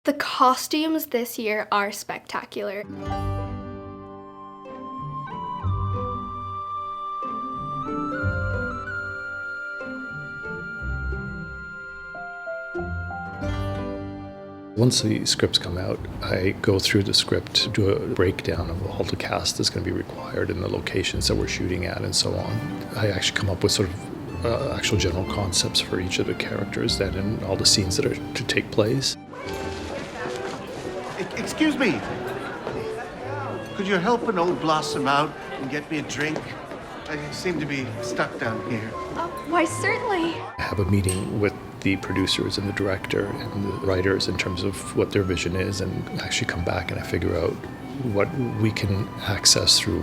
The costumes this year are spectacular. Once the scripts come out, I go through the script, do a breakdown of all the cast that's going to be required and the locations that we're shooting at and so on. I actually come up with sort of actual general concepts for each of the characters then and all the scenes that are to take place. Excuse me. Could you help an old blossom out and get me a drink? I seem to be stuck down here. Why, certainly. I have a meeting with the producers and the director and the writers in terms of what their vision is, and actually come back and I figure out what we can access through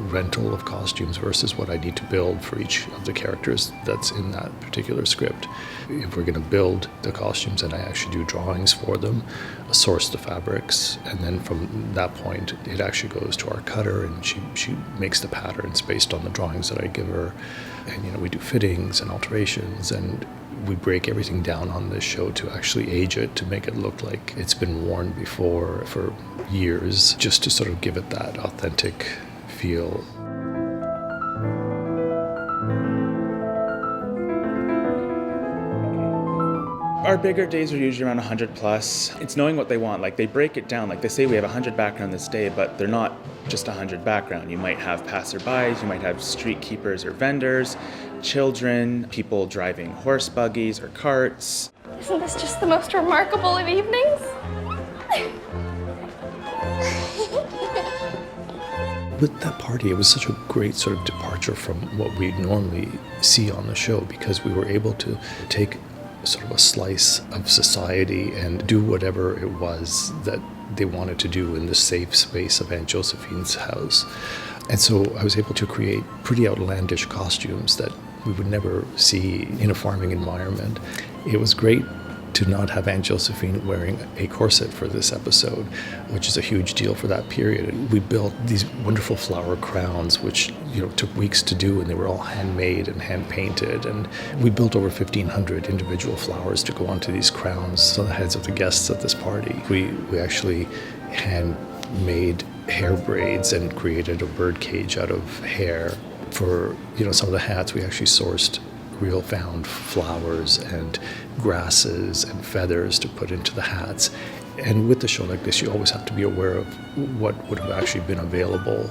rental of costumes versus what I need to build for each of the characters that's in that particular script. If we're going to build the costumes, and I actually do drawings for them, source the fabrics, and then from that point it actually goes to our cutter and she makes the patterns based on the drawings that I give her. And we do fittings and alterations, and we break everything down on this show to actually age it, to make it look like it's been worn before for years, just to sort of give it that authentic feel. Our bigger days are usually around 100 plus. It's knowing what they want. Like, they break it down. Like, they say we have 100 background this day, but they're not just 100 background. You might have passerbys, you might have street keepers or vendors, children, people driving horse buggies or carts. Isn't this just the most remarkable of evenings? With that party, it was such a great sort of departure from what we normally see on the show, because we were able to take sort of a slice of society and do whatever it was that they wanted to do in the safe space of Aunt Josephine's house. And so I was able to create pretty outlandish costumes that we would never see in a farming environment. It was great to not have Aunt Josephine wearing a corset for this episode, which is a huge deal for that period. We built these wonderful flower crowns, which took weeks to do, and they were all handmade and hand painted. And we built over 1,500 individual flowers to go onto these crowns on the heads of the guests at this party. We actually handmade hair braids and created a bird cage out of hair. For some of the hats, we actually sourced real found flowers and grasses and feathers to put into the hats. And with a show like this, you always have to be aware of what would have actually been available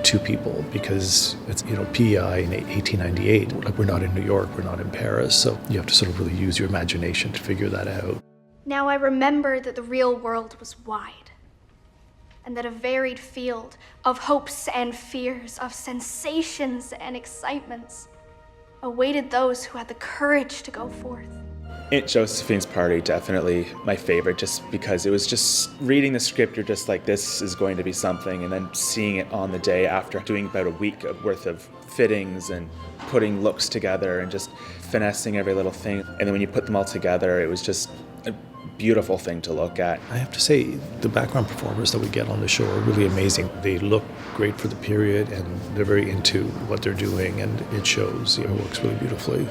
to people, because it's PEI in 1898. Like, we're not in New York, we're not in Paris, so you have to sort of really use your imagination to figure that out. Now I remember that the real world was wide, and that a varied field of hopes and fears, of sensations and excitements, awaited those who had the courage to go forth. Aunt Josephine's party, definitely my favorite, just because it was just reading the script, you're just like, this is going to be something, and then seeing it on the day after doing about a week worth of fittings and putting looks together and just finessing every little thing. And then when you put them all together, it was just a beautiful thing to look at. I have to say, the background performers that we get on the show are really amazing. They look great for the period, and they're very into what they're doing, and it shows. It works really beautifully.